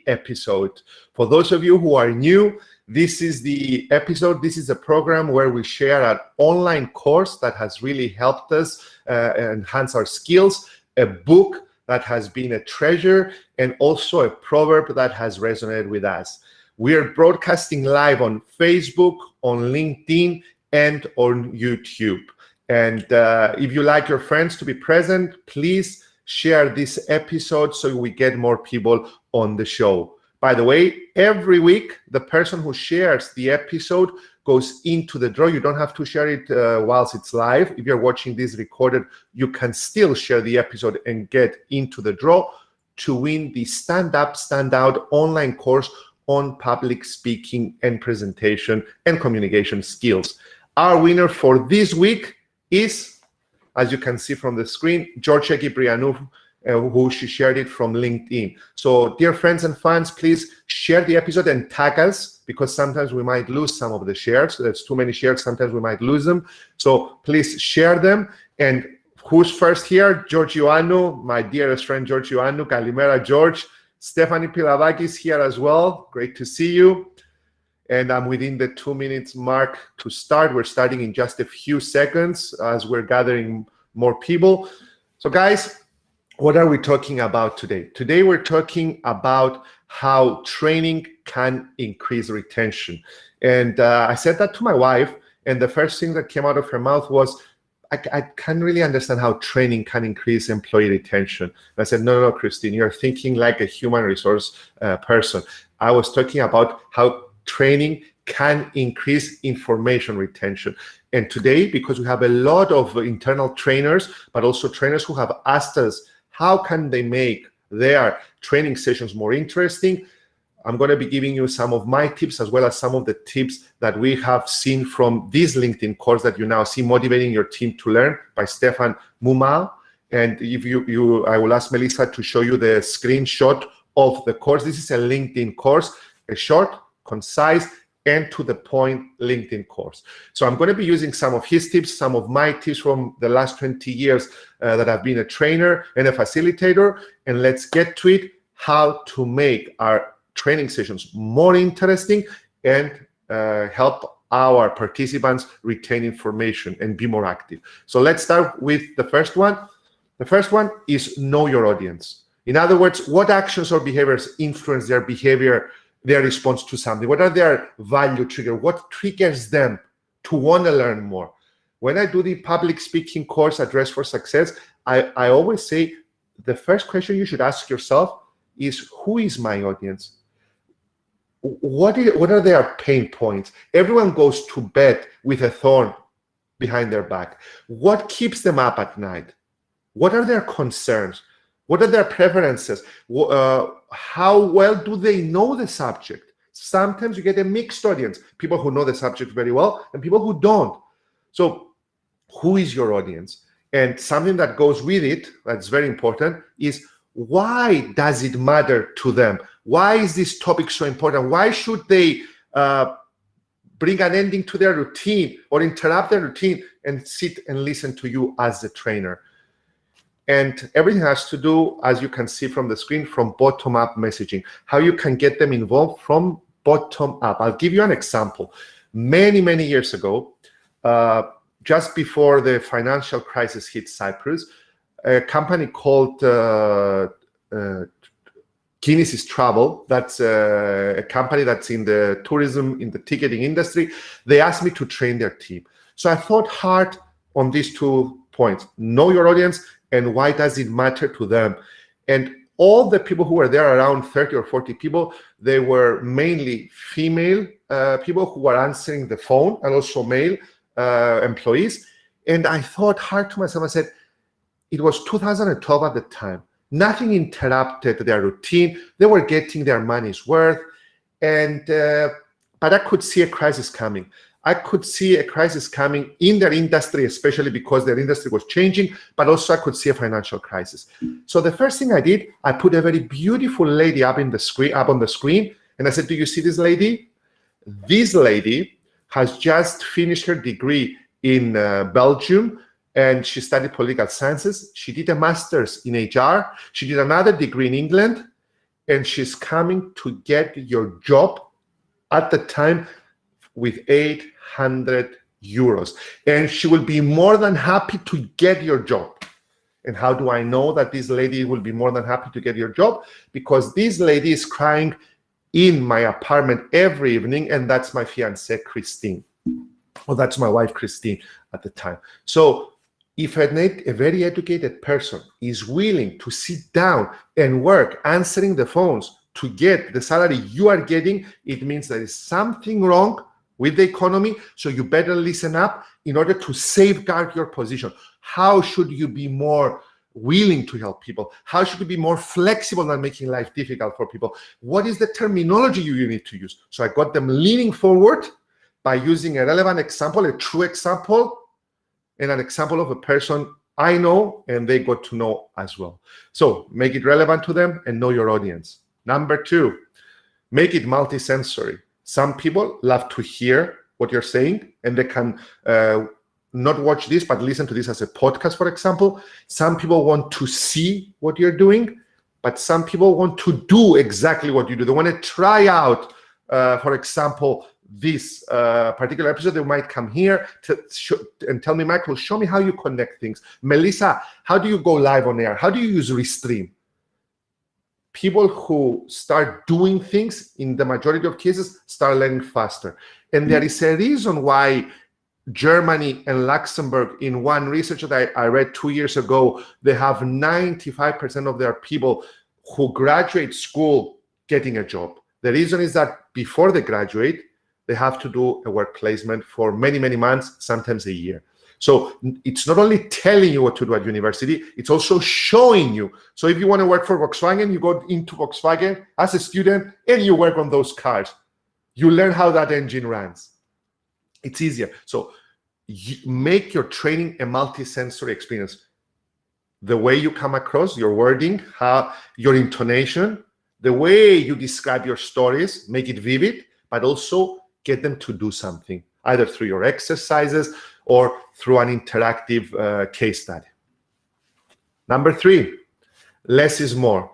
episode. For those of you who are new, this is the episode. This is a program where we share an online course that has really helped us enhance our skills, a book that has been a treasure, and also a proverb that has resonated with us. We are broadcasting live on Facebook, on LinkedIn, and on YouTube. And if you like your friends to be present, please share this episode so we get more people on the show. By the way, every week, the person who shares the episode goes into the draw. You don't have to share it whilst it's live. If you're watching this recorded, you can still share the episode and get into the draw to win the Stand Up, Stand Out online course on public speaking and presentation and communication skills. Our winner for this week is, as you can see from the screen, Georgia Gibrianou, who she shared it from LinkedIn. So dear friends and fans, please share the episode and tag us, because sometimes we might lose some of the shares. There's too many shares, sometimes we might lose them. So please share them. And who's first here? George Ioannou, my dearest friend George Ioannou. Kalimera, George. Stephanie Pilavakis here as well. Great to see you. And I'm within the 2 minutes mark to start. We're starting in just a few seconds as we're gathering more people. So guys, what are we talking about today? Today we're talking about how training can increase retention. And I said that to my wife, and the first thing that came out of her mouth was, I can't really understand how training can increase employee retention. And I said, no, Christine, you're thinking like a human resource person. I was talking about how training can increase information retention. And today, because we have a lot of internal trainers, but also trainers who have asked us, how can they make their training sessions more interesting? I'm going to be giving you some of my tips, as well as some of the tips that we have seen from this LinkedIn course that you now see, Motivating Your Team to Learn by Stefan Mumaw. And if I will ask Melissa to show you the screenshot of the course. This is a LinkedIn course, a short, concise, and to the point LinkedIn course. So I'm going to be using some of his tips, some of my tips from the last 20 years that I've been a trainer and a facilitator. And let's get to it, how to make our training sessions more interesting and help our participants retain information and be more active. So let's start with the first one. The first one is know your audience. In other words, what actions or behaviors influence their behavior, their response to something? What are their value triggers? What triggers them to want to learn more? When I do the public speaking course, Address for Success, I always say the first question you should ask yourself is, who is my audience? What are their pain points? Everyone goes to bed with a thorn behind their back. What keeps them up at night? What are their concerns? What are their preferences? How well do they know the subject? Sometimes you get a mixed audience, people who know the subject very well and people who don't. So who is your audience? And something that goes with it, that's very important, is why does it matter to them? Why is this topic so important? Why should they bring an ending to their routine or interrupt their routine and sit and listen to you as the trainer? And everything has to do, as you can see from the screen, from bottom-up messaging, how you can get them involved from bottom-up. I'll give you an example. Many, many years ago, just before the financial crisis hit Cyprus, a company called Guinness's Travel, that's a company that's in the tourism, in the ticketing industry, they asked me to train their team. So I thought hard on these 2 points: know your audience, and why does it matter to them? And all the people who were there, around 30 or 40 people, they were mainly female people who were answering the phone, and also male employees. And I thought hard to myself, I said, it was 2012 at the time. Nothing interrupted their routine. They were getting their money's worth. And but I could see a crisis coming. I could see a crisis coming in their industry, especially because their industry was changing, but also I could see a financial crisis. So the first thing I did, I put a very beautiful lady up on the screen, and I said, do you see this lady? This lady has just finished her degree in Belgium, and she studied political sciences. She did a master's in HR. She did another degree in England, and she's coming to get your job at the time with 800 euros. And she will be more than happy to get your job. And how do I know that this lady will be more than happy to get your job? Because this lady is crying in my apartment every evening, and that's my fiancée, Christine. Or that's my wife, Christine, at the time. So if a very educated person is willing to sit down and work answering the phones to get the salary you are getting, it means there is something wrong with the economy. So you better listen up in order to safeguard your position. How should you be more willing to help people? How should you be more flexible than making life difficult for people? What is the terminology you need to use? So I got them leaning forward by using a relevant example, a true example, and an example of a person I know and they got to know as well. So make it relevant to them and know your audience. Number 2, make it multisensory. Some people love to hear what you're saying, and they can not watch this, but listen to this as a podcast, for example. Some people want to see what you're doing, but some people want to do exactly what you do. They want to try out, for example, this particular episode. They might come here and tell me, Michael, show me how you connect things. Melissa, how do you go live on air? How do you use Restream? People who start doing things, in the majority of cases, start learning faster. And there is a reason why Germany and Luxembourg, in one research that I read 2 years ago, they have 95% of their people who graduate school getting a job. The reason is that before they graduate, they have to do a work placement for many, many months, sometimes a year. So it's not only telling you what to do at university, it's also showing you. So if you want to work for Volkswagen, you go into Volkswagen as a student and you work on those cars. You learn how that engine runs. It's easier. So you make your training a multisensory experience. The way you come across, your wording, how your intonation, the way you describe your stories, make it vivid, but also get them to do something, either through your exercises or through an interactive case study. Number 3, less is more.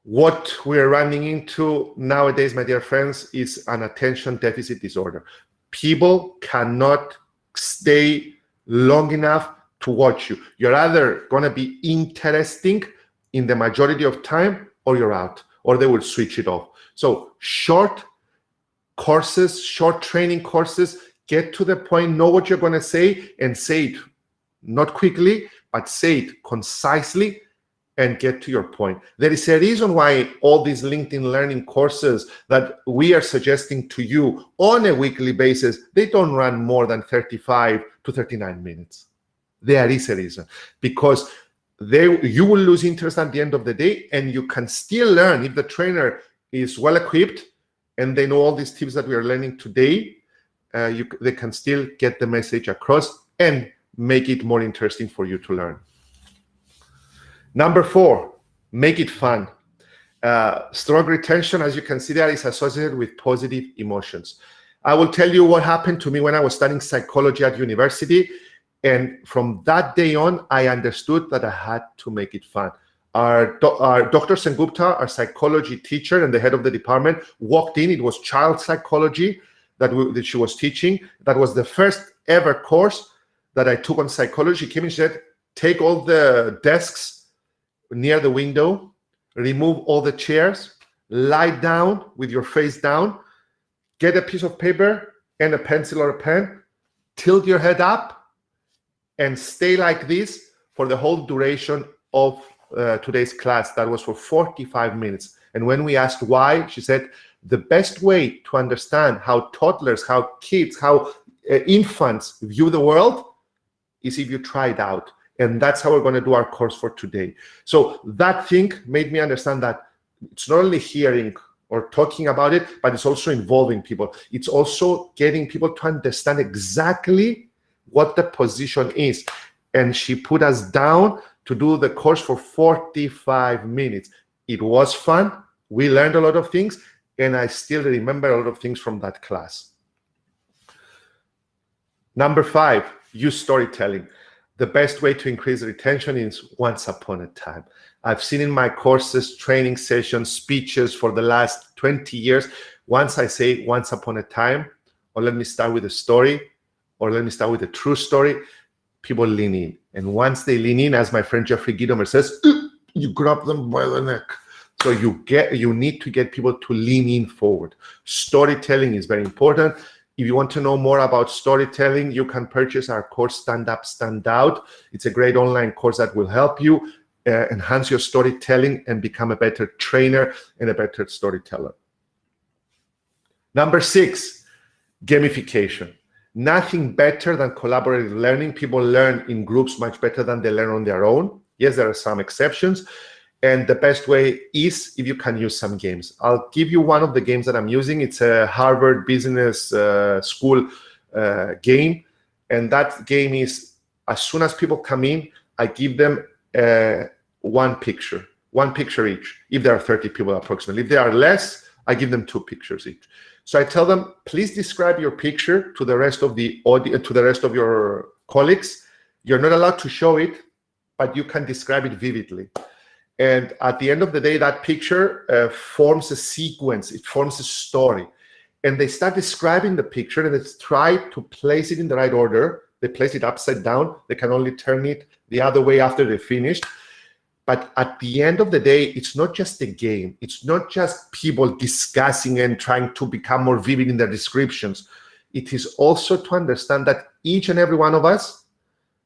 What we're running into nowadays, my dear friends, is an attention deficit disorder. People cannot stay long enough to watch you. You're either going to be interesting in the majority of time, or you're out, or they will switch it off. So short courses, short training courses, get to the point, know what you're going to say, and say it not quickly, but say it concisely and get to your point. There is a reason why all these LinkedIn learning courses that we are suggesting to you on a weekly basis, they don't run more than 35 to 39 minutes. There is a reason, because you will lose interest at the end of the day, and you can still learn if the trainer is well equipped and they know all these tips that we are learning today. They can still get the message across and make it more interesting for you to learn. Number 4, make it fun. Strong retention, as you can see there, is associated with positive emotions. I will tell you what happened to me when I was studying psychology at university. And from that day on, I understood that I had to make it fun. Our Dr. Sengupta, our psychology teacher and the head of the department, walked in. It was child psychology that she was teaching. That was the first ever course that I took on psychology. She came and said, take all the desks near the window, remove all the chairs, lie down with your face down, get a piece of paper and a pencil or a pen, tilt your head up, and stay like this for the whole duration of today's class. That was for 45 minutes. And when we asked why, she said, the best way to understand how toddlers, how kids, how infants view the world is if you try it out. And that's how we're going to do our course for today. So that thing made me understand that it's not only hearing or talking about it, but it's also involving people. It's also getting people to understand exactly what the position is. And she put us down to do the course for 45 minutes. It was fun. We learned a lot of things, and I still remember a lot of things from that class. Number 5, use storytelling. the best way to increase retention is once upon a time. I've seen in my courses, training sessions, speeches for the last 20 years, once I say once upon a time, or let me start with a story, or let me start with a true story, people lean in. And once they lean in, as my friend Jeffrey Gidomer says, you grab them by the neck. So you need to get people to lean in forward. Storytelling is very important. If you want to know more about storytelling, you can purchase our course, Stand Up, Stand Out. It's a great online course that will help you enhance your storytelling and become a better trainer and a better storyteller. Number 6, gamification. Nothing better than collaborative learning. People learn in groups much better than they learn on their own. Yes, there are some exceptions. And the best way is if you can use some games. I'll give you one of the games that I'm using. It's a Harvard Business School game. And that game is, as soon as people come in, I give them one picture each, if there are 30 people approximately. If there are less, I give them 2 pictures each. So I tell them, please describe your picture to the rest of the audience, to the rest of your colleagues. You're not allowed to show it, but you can describe it vividly. And at the end of the day, that picture forms a sequence, it forms a story. And they start describing the picture and they try to place it in the right order. They place it upside down. They can only turn it the other way after they finished. But at the end of the day, it's not just a game. It's not just people discussing and trying to become more vivid in their descriptions. It is also to understand that each and every one of us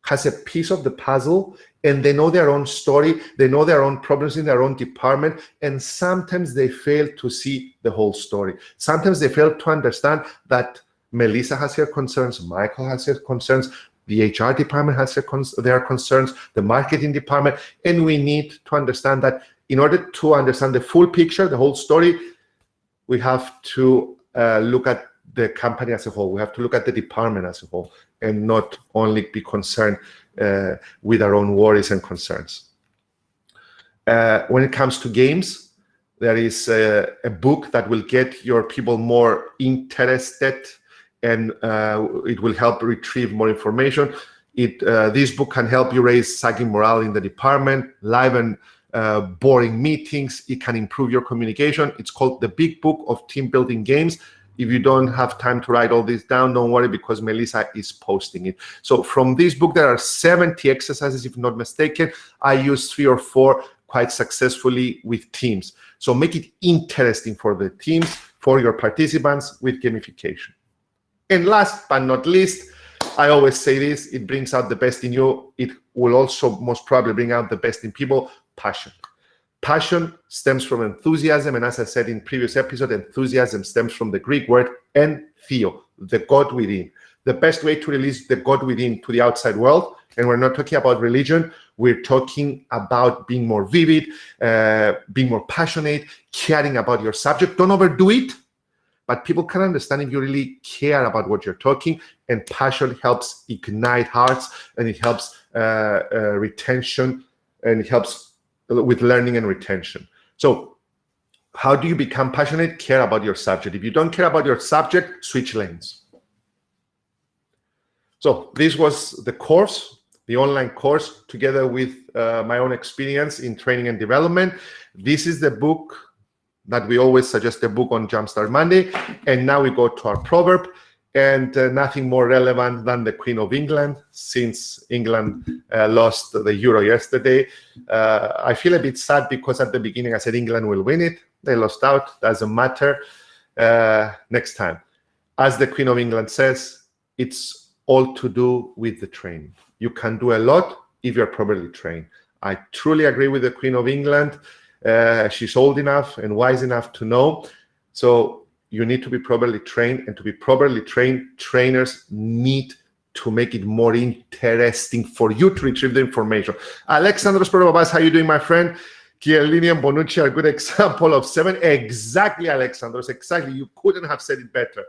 has a piece of the puzzle, and they know their own story. They know their own problems in their own department. And sometimes they fail to see the whole story. Sometimes they fail to understand that Melissa has her concerns, Michael has her concerns, the HR department has their concerns, the marketing department, and we need to understand that in order to understand the full picture, the whole story, we have to look at the company as a whole. We have to look at the department as a whole and not only be concerned with our own worries and concerns. When it comes to games, there is a book that will get your people more interested, and it will help retrieve more information. This book can help you raise sagging morale in the department, live and boring meetings. It can improve your communication. It's called The Big Book of Team Building Games. If you don't have time to write all this down, don't worry, because Melissa is posting it. So from this book, there are 70 exercises, if not mistaken. I use 3 or 4 quite successfully with teams. So make it interesting for the teams, for your participants with gamification. And last but not least, I always say this, it brings out the best in you. It will also most probably bring out the best in people, passion. Passion stems from enthusiasm, and as I said in previous episode, enthusiasm stems from the Greek word entheo, the God within. The best way to release the God within to the outside world, and we're not talking about religion, we're talking about being more vivid, being more passionate, caring about your subject. Don't overdo it, but people can understand if you really care about what you're talking, and passion helps ignite hearts, and it helps retention, and it helps with learning and retention. So how do you become passionate? Care about your subject. If you don't care about your subject, switch lanes. So this was the course, the online course, together with my own experience in training and development. This is the book that we always suggest, a book on Jumpstart Monday. And now we go to our proverb, and nothing more relevant than the Queen of England, since England lost the Euro yesterday. I feel a bit sad because at the beginning I said England will win it. They lost out, doesn't matter. Next time. As the Queen of England says, it's all to do with the training. You can do a lot if you're properly trained. I truly agree with the Queen of England. She's old enough and wise enough to know. So you need to be properly trained, and to be properly trained, trainers need to make it more interesting for you to retrieve the information. Alexandros Probabas, how are you doing, my friend? Chiellini and Bonucci are a good example of 7. Exactly, Alexandros, exactly. You couldn't have said it better.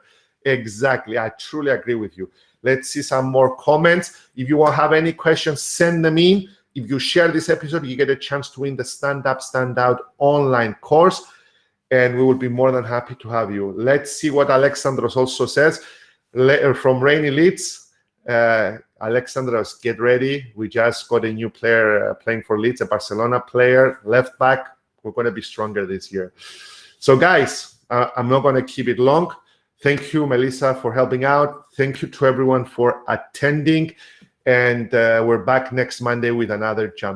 Exactly, I truly agree with you. Let's see some more comments. If you have any questions, send them in. If you share this episode, you get a chance to win the Stand Up, Stand Out online course, and we will be more than happy to have you. Let's see what Alexandros also says from Rainy Leeds. Alexandros, get ready. We just got a new player playing for Leeds, a Barcelona player, left back. We're going to be stronger this year. So guys, I'm not going to keep it long. Thank you, Melissa, for helping out. Thank you to everyone for attending. And we're back next Monday with another Jump